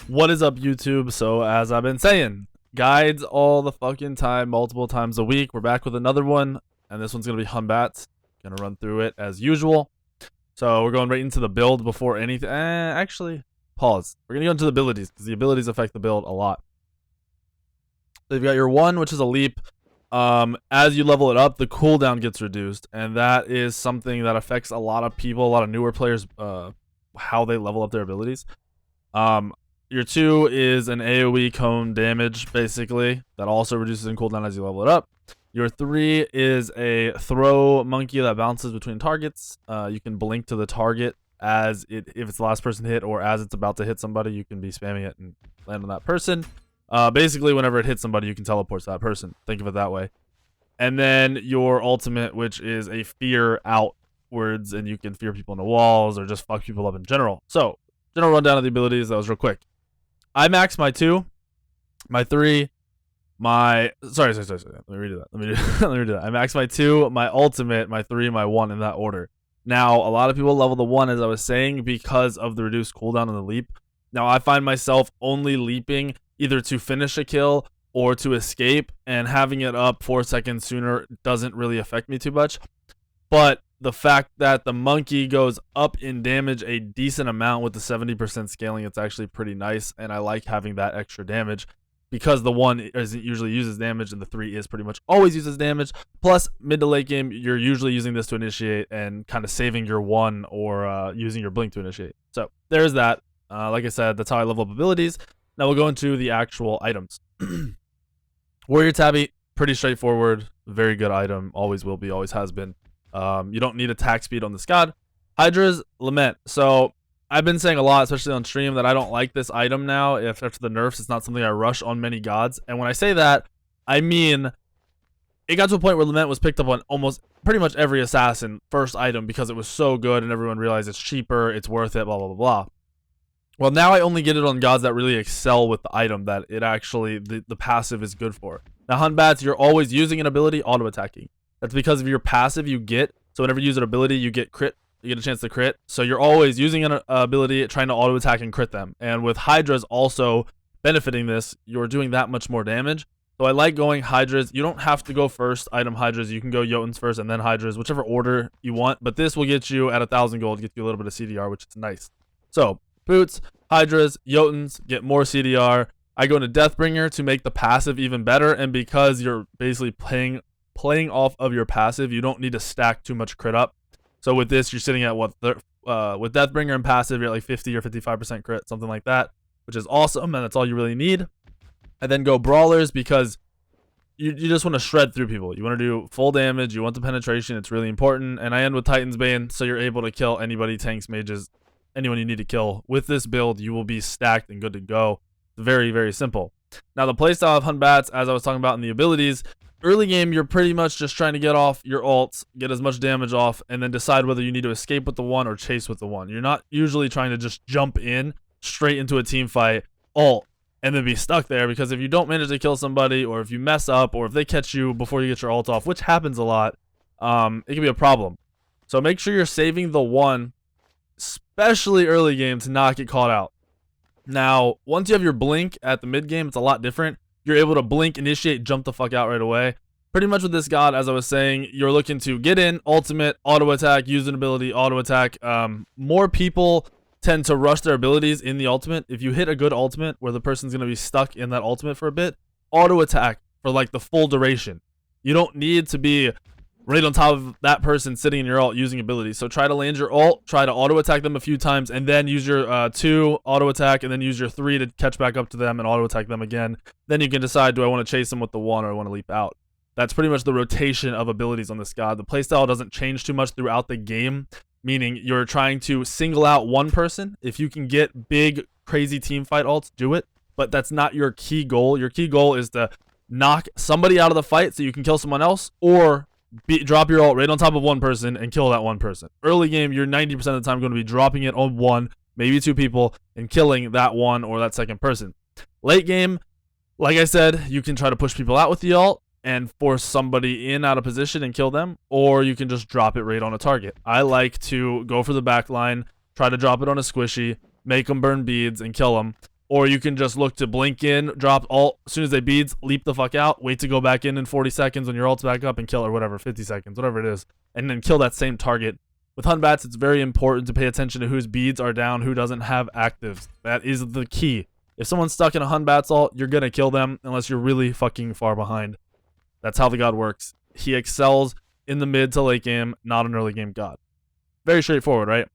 What is up, YouTube? So, as I've been saying, guides all the fucking time, multiple times a week. We're back with another one, and this one's gonna be Hun Batz. Gonna run through it as usual. So we're going right into the build before anything. Actually, pause. We're gonna go into the abilities because the abilities affect the build a lot. So you've got your one, which is a leap. As you level it up, the cooldown gets reduced, and that is something that affects a lot of people, a lot of newer players, how they level up their abilities. Your 2 is an AoE cone damage, basically, that also reduces in cooldown as you level it up. Your 3 is a throw monkey that bounces between targets. You can blink to the target if it's the last person hit, or as it's about to hit somebody, you can be spamming it and land on that person. Basically, whenever it hits somebody, you can teleport to that person. Think of it that way. And then your ultimate, which is a fear outwards, and you can fear people into walls or just fuck people up in general. So, general rundown of the abilities. That was real quick. I max my 2, my 3, my... Sorry. Let me redo that. Let me redo that. I max my 2, my ultimate, my 3, my 1 in that order. Now, a lot of people level the 1, as I was saying, because of the reduced cooldown on the leap. Now, I find myself only leaping either to finish a kill or to escape, and having it up 4 seconds sooner doesn't really affect me too much. But the fact that the monkey goes up in damage a decent amount with the 70% scaling, it's actually pretty nice, and I like having that extra damage because the 1 isn't usually uses damage and the 3 is pretty much always uses damage. Plus, mid to late game, you're usually using this to initiate and kind of saving your 1 or using your blink to initiate. So there's that. Like I said, that's how I level up abilities. Now we'll go into the actual items. Warrior Tabby, pretty straightforward, very good item, always will be, always has been. You don't need attack speed on this god. Hydra's Lament. So I've been saying a lot, especially on stream, that I don't like this item now. If after the nerfs, it's not something I rush on many gods. And when I say that, I mean it got to a point where Lament was picked up on almost pretty much every assassin first item because it was so good and everyone realized it's cheaper, it's worth it, blah, blah, blah, blah. Well, now I only get it on gods that really excel with the item that it actually, the passive is good for. Now, Hun Batz, you're always using an ability, auto-attacking. That's because of your passive you get. So whenever you use an ability, you get crit. You get a chance to crit. So you're always using an ability, trying to auto-attack and crit them. And with Hydra's also benefiting this, you're doing that much more damage. So I like going Hydra's. You don't have to go first, item Hydra's. You can go Jotuns first and then Hydra's, whichever order you want. But this will get you at 1,000 gold, get you a little bit of CDR, which is nice. So Boots, Hydra's, Jotuns, get more CDR. I go into Deathbringer to make the passive even better. And because you're basically playing off of your passive, you don't need to stack too much crit up. So with this, you're sitting at what, with Deathbringer and passive, you're at like 50 or 55% crit, something like that, which is awesome, and that's all you really need. And then go Brawlers because you just want to shred through people. You want to do full damage, you want the penetration, it's really important. And I end with Titan's Bane, so you're able to kill anybody, tanks, mages, anyone you need to kill. With this build, you will be stacked and good to go. Very, very simple. Now, the playstyle of Hun Batz, as I was talking about in the abilities, early game, you're pretty much just trying to get off your ults, get as much damage off, and then decide whether you need to escape with the 1 or chase with the 1. You're not usually trying to just jump in straight into a team fight, ult, and then be stuck there, because if you don't manage to kill somebody, or if you mess up, or if they catch you before you get your ult off, which happens a lot, it can be a problem. So make sure you're saving the 1, especially early game, to not get caught out. Now, once you have your blink at the mid game, it's a lot different. You're able to blink, initiate, jump the fuck out right away. Pretty much with this god, as I was saying, you're looking to get in, ultimate, auto attack, use an ability, auto attack. More people tend to rush their abilities in the ultimate. If you hit a good ultimate where the person's going to be stuck in that ultimate for a bit, auto attack for like the full duration. You don't need to be right on top of that person sitting in your ult using abilities. So try to land your ult, try to auto attack them a few times, and then use your 2 auto attack, and then use your 3 to catch back up to them and auto attack them again. Then you can decide, do I want to chase them with the 1 or I want to leap out? That's pretty much the rotation of abilities on this god. The playstyle doesn't change too much throughout the game, meaning you're trying to single out one person. If you can get big, crazy team fight ults, do it. But that's not your key goal. Your key goal is to knock somebody out of the fight so you can kill someone else, or drop your ult right on top of one person and kill that one person. Early game, you're 90% of the time going to be dropping it on 1, maybe 2 people, and killing that 1 or that second person. Late game, like I said, you can try to push people out with the ult and force somebody in out of position and kill them, or you can just drop it right on a target. I like to go for the back line, try to drop it on a squishy, make them burn beads and kill them. or you can just look to blink in, drop ult as soon as they beads, leap the fuck out, wait to go back in 40 seconds when your ult's back up and kill, or whatever, 50 seconds, whatever it is, and then kill that same target. With Hun Batz, it's very important to pay attention to whose beads are down, who doesn't have actives. That is the key. If someone's stuck in a Hun Batz ult, you're gonna kill them unless you're really fucking far behind. That's how the god works. He excels in the mid to late game, not an early game god. Very straightforward, right?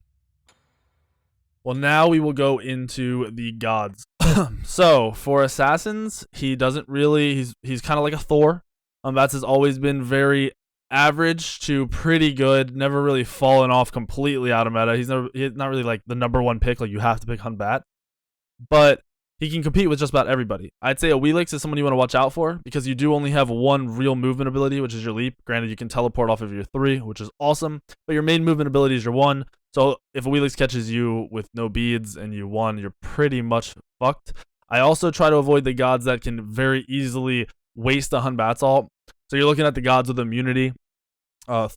Well, now we will go into the gods. So, for assassins, he doesn't really... He's kind of like a Thor. Hun Batz has always been very average to pretty good. Never really fallen off completely out of meta. He's not really like the #1 pick. Like, you have to pick Hun Batz. But he can compete with just about everybody. I'd say a Relics is someone you want to watch out for because you do only have one real movement ability, which is your leap. Granted, you can teleport off of your 3, which is awesome. But your main movement ability is your 1. So if a Relics catches you with no beads and you 1, you're pretty much fucked. I also try to avoid the gods that can very easily waste a Hun Batz ult. So you're looking at the gods with immunity.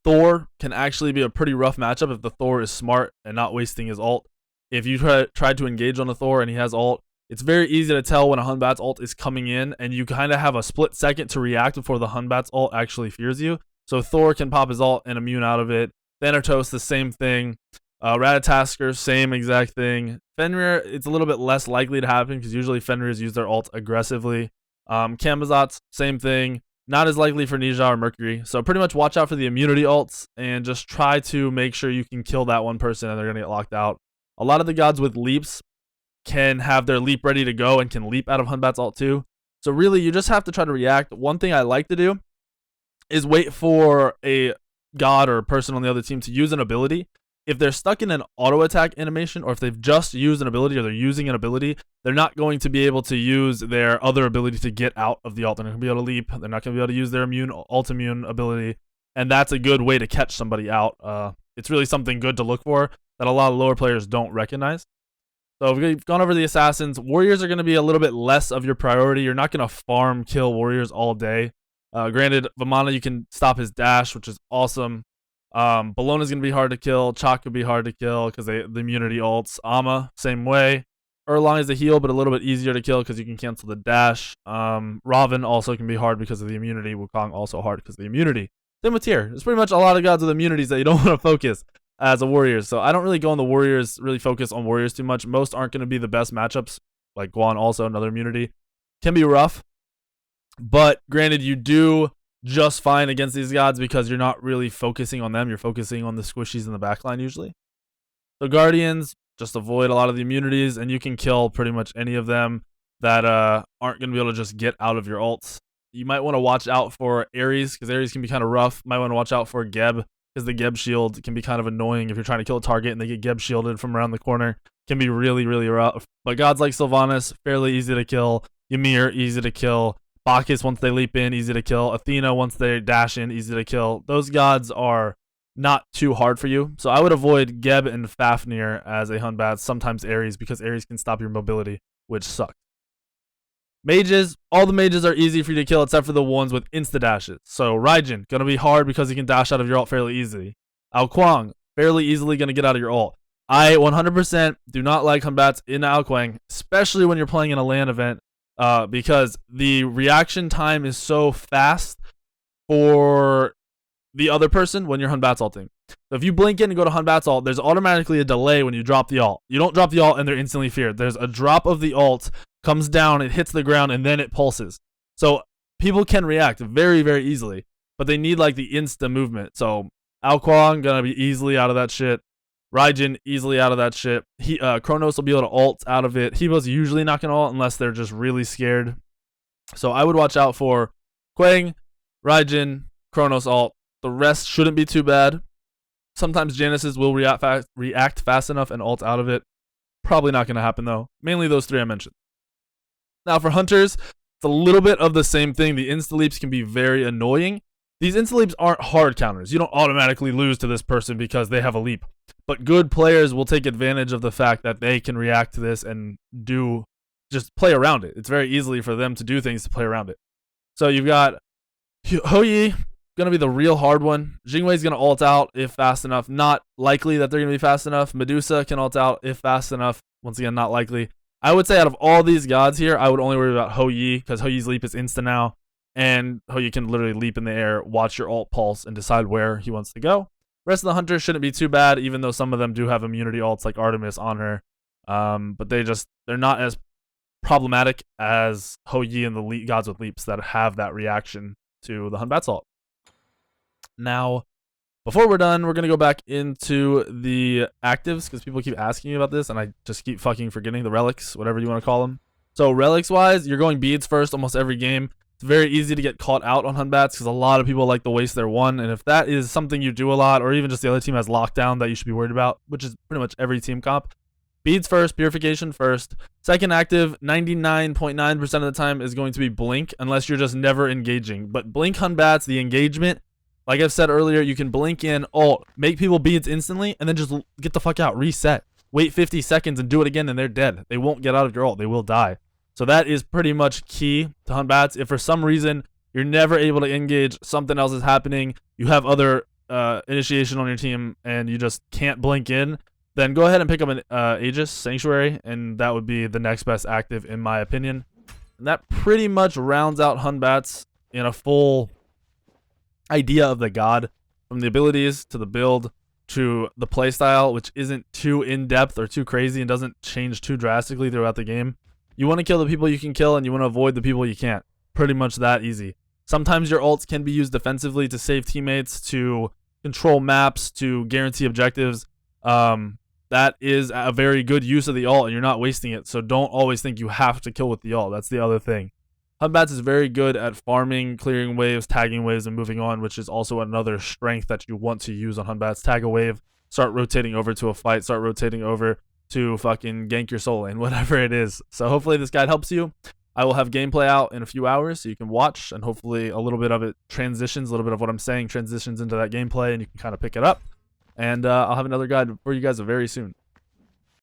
Thor can actually be a pretty rough matchup if the Thor is smart and not wasting his ult. If you try to engage on a Thor and he has ult, it's very easy to tell when a Hun Batz ult is coming in, and you kind of have a split second to react before the Hun Batz ult actually fears you. So Thor can pop his ult and immune out of it. Thanatos, the same thing. Ratatasker, same exact thing. Fenrir, it's a little bit less likely to happen because usually Fenrirs use their ult aggressively. Camazotz, same thing. Not as likely for Ninja or Mercury. So pretty much watch out for the immunity ults and just try to make sure you can kill that one person and they're going to get locked out. A lot of the gods with leaps can have their leap ready to go and can leap out of Hun Batz ult too. So really, you just have to try to react. One thing I like to do is wait for a god or a person on the other team to use an ability. If they're stuck in an auto attack animation, or if they've just used an ability or they're using an ability, they're not going to be able to use their other ability to get out of the ult. They're not going to be able to leap. They're not going to be able to use their ult immune ability. And that's a good way to catch somebody out. It's really something good to look for that a lot of lower players don't recognize. So we've gone over the assassins. Warriors are going to be a little bit less of your priority. You're not going to farm kill warriors all day. Granted, Vamana, you can stop his dash, which is awesome. Bellona's going to be hard to kill. Chalk could be hard to kill because the immunity ults. Amma, same way. Erlang is a heal, but a little bit easier to kill because you can cancel the dash. Raven also can be hard because of the immunity. Wukong also hard because of the immunity. Same with Tyr. There's pretty much a lot of gods with immunities that you don't want to focus as a warrior. So I don't really go on the warriors, really focus on warriors too much. Most aren't going to be the best matchups. Like Guan also, another immunity. Can be rough. But granted, you do just fine against these gods because you're not really focusing on them. You're focusing on the squishies in the backline usually. So Guardians, just avoid a lot of the immunities and you can kill pretty much any of them that aren't going to be able to just get out of your ults. You might want to watch out for Ares because Ares can be kind of rough. Might want to watch out for Geb because the Geb shield can be kind of annoying if you're trying to kill a target and they get Geb shielded from around the corner. Can be really, really rough. But gods like Sylvanas, fairly easy to kill. Ymir, easy to kill. Bacchus, once they leap in, easy to kill. Athena, once they dash in, easy to kill. Those gods are not too hard for you. So I would avoid Geb and Fafnir as a Hun Batz, sometimes Ares, because Ares can stop your mobility, which sucks. Mages, all the mages are easy for you to kill except for the ones with insta-dashes. So Raijin, going to be hard because he can dash out of your ult fairly easily. Ao Kuang, fairly easily going to get out of your ult. I 100% do not like Hun Batz in Ao Kuang, especially when you're playing in a LAN event. Because the reaction time is so fast for the other person when you're Hun Batz ulting. So if you blink in and go to Hun Batz ult, there's automatically a delay when you drop the ult. You don't drop the ult and they're instantly feared. There's a drop of the ult, comes down, it hits the ground, and then it pulses. So people can react very, very easily, but they need like the insta movement. So Ao Kuang gonna be easily out of that shit. Raijin, easily out of that shit. Kronos will be able to ult out of it. Hebo's usually not going to ult unless they're just really scared. So I would watch out for Quang, Raijin, Kronos ult. The rest shouldn't be too bad. Sometimes Janice's will react fast enough and ult out of it. Probably not going to happen though. Mainly those 3 I mentioned. Now for Hunters, it's a little bit of the same thing. The insta-leaps can be very annoying. These insta-leaps aren't hard counters. You don't automatically lose to this person because they have a leap. But good players will take advantage of the fact that they can react to this and just play around it. It's very easily for them to do things to play around it. So you've got Hou-Yi, going to be the real hard one. Jingwei's going to ult out if fast enough. Not likely that they're going to be fast enough. Medusa can ult out if fast enough. Once again, not likely. I would say out of all these gods here, I would only worry about Hou Yi, because Hou Yi's leap is insta now, and Hou Yi can literally leap in the air, watch your ult pulse, and decide where he wants to go. Rest of the hunters shouldn't be too bad, even though some of them do have immunity ults like Artemis on her. But they're not as problematic as Hou Yi and the gods with leaps that have that reaction to the Hun Batz ult. Now, before we're done, we're going to go back into the actives, because people keep asking me about this, and I just keep fucking forgetting the relics, whatever you want to call them. So relics-wise, you're going beads first almost every game. It's very easy to get caught out on Hun Batz, because a lot of people like to waste their one, and if that is something you do a lot, or even just the other team has lockdown that you should be worried about, which is pretty much every team comp, beads first, purification first. Second active, 99.9% of the time is going to be blink, unless you're just never engaging. But blink Hun Batz, the engagement, like I've said earlier, you can blink in, ult, make people beads instantly, and then just get the fuck out, reset. Wait 50 seconds and do it again, and they're dead. They won't get out of your ult. They will die. So that is pretty much key to Hun Batz. If for some reason you're never able to engage, something else is happening, you have other initiation on your team, and you just can't blink in, then go ahead and pick up an Aegis Sanctuary, and that would be the next best active in my opinion. And that pretty much rounds out Hun Batz in a full idea of the god, from the abilities to the build to the playstyle, which isn't too in-depth or too crazy and doesn't change too drastically throughout the game. You want to kill the people you can kill, and you want to avoid the people you can't. Pretty much that easy. Sometimes your ults can be used defensively to save teammates, to control maps, to guarantee objectives. That is a very good use of the ult, and you're not wasting it, so don't always think you have to kill with the ult. That's the other thing. Hun Batz is very good at farming, clearing waves, tagging waves, and moving on, which is also another strength that you want to use on Hun Batz. Tag a wave, start rotating over to a fight, start rotating over to fucking gank your soul lane, whatever it is. So hopefully this guide helps you. I will have gameplay out in a few hours so you can watch, and hopefully a little bit of it transitions, a little bit of what I'm saying transitions into that gameplay, and you can kind of pick it up. And I'll have another guide for you guys very soon.